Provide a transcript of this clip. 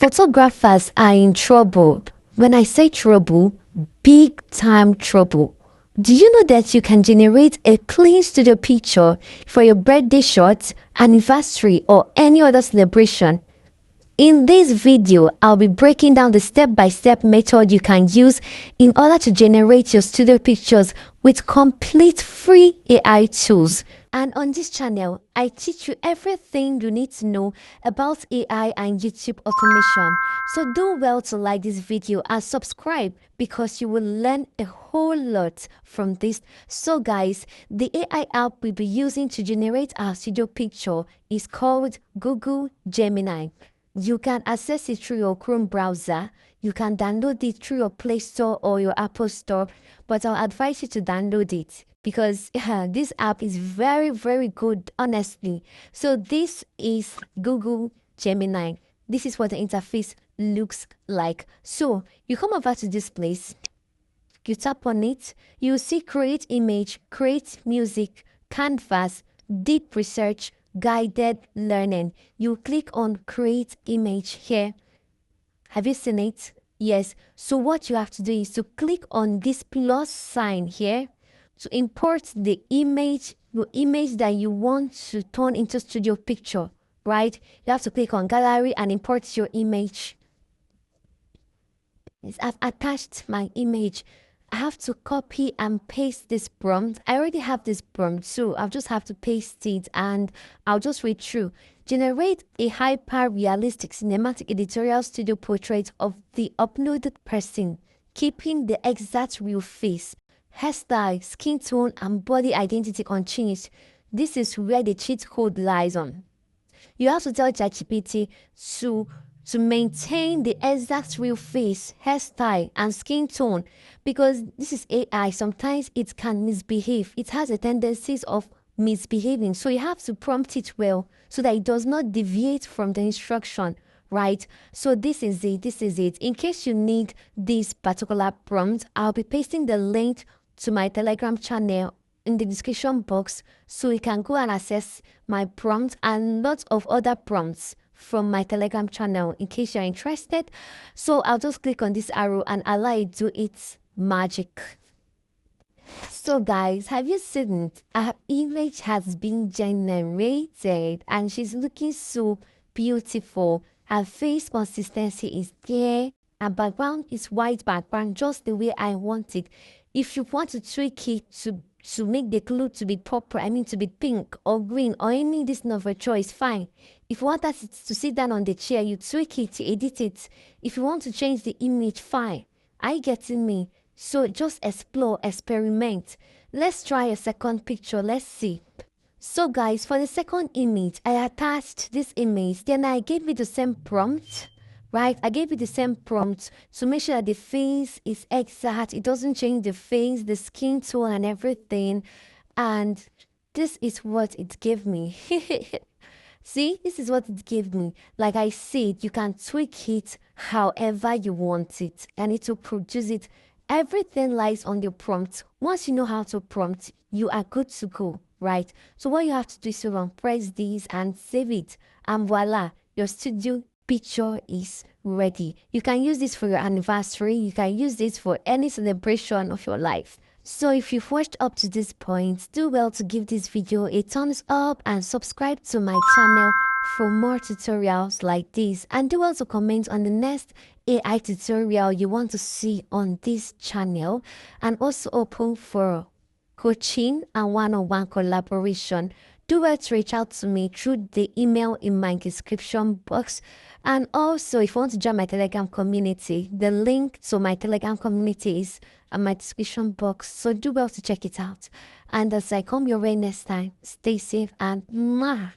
Photographers are in trouble. When I say trouble, big time trouble. Do you know that you can generate a clean studio picture for your birthday shot, anniversary, or any other celebration? In this video, I'll be breaking down the step-by-step method you can use in order to generate your studio pictures with complete free AI tools. And on this channel, I teach you everything you need to know about AI and YouTube automation. So do well to like this video and subscribe because you will learn a whole lot from this. So guys, the AI app we'll be using to generate our studio picture is called Google Gemini. You can access it through your Chrome browser. You can download it through your Play Store or your Apple Store, but I'll advise you to download it because this app is very, very good, honestly. So this is Google Gemini. This is what the interface looks like. So you come over to this place, you tap on it, you see create image, create music, canvas, deep research, guided learning. You click on create image here. Have you seen it? Yes. So what you have to do is to click on this plus sign here to import the image, your image that you want to turn into studio picture, right? You have to click on gallery and import your image. Yes, I've attached my image. I have to copy and paste this prompt. I already have this prompt, so I'll just have to paste it and I'll just read through. Generate a hyper-realistic cinematic editorial studio portrait of the uploaded person, keeping the exact real face, hairstyle, skin tone, and body identity unchanged. This is where the cheat code lies on. You have to tell ChatGPT to maintain the exact real face, hairstyle, and skin tone because this is AI. Sometimes it can misbehave. It has a tendencies of misbehaving. So you have to prompt it well so that it does not deviate from the instruction, right? So this is it. This is it. In case you need this particular prompt, I'll be pasting the link to my Telegram channel in the description box so you can go and access my prompt and lots of other prompts from my Telegram channel in case you're interested. So I'll just click on this arrow and allow it to do its magic. So guys, have you seen it? Our image has been generated and she's looking so beautiful. Her face consistency is there. Her background is white background, just the way I want it. If you want to tweak it to make the glue to be purple, to be pink or green or any this of a choice, fine. If you want us to sit down on the chair, you tweak it, you edit it. If you want to change the image, fine. Are you getting me? So just explore, experiment. Let's try a second picture. Let's see. So guys, for the second image, I attached this image. Then I gave it the same prompt. Right, I gave it the same prompt to make sure that the face is exact. It doesn't change the face, the skin tone and everything. And this is what it gave me. See, this is what it gave me. Like I said, you can tweak it however you want it and it will produce it. Everything lies on the prompt. Once you know how to prompt, you are good to go, right? So what you have to do is to press this and save it. And voila, your studio picture is ready. You can use this for your anniversary. You can use this for any celebration of your life. So if you've watched up to this point, do well to give this video a thumbs up and subscribe to my channel for more tutorials like this. And do well to comment on the next AI tutorial you want to see on this channel, and also open for coaching and one-on-one collaboration. Do well to reach out to me through the email in my description box. And also, if you want to join my Telegram community, the link to my Telegram community is in my description box. So do well to check it out. And as I come your way next time, stay safe and mwah.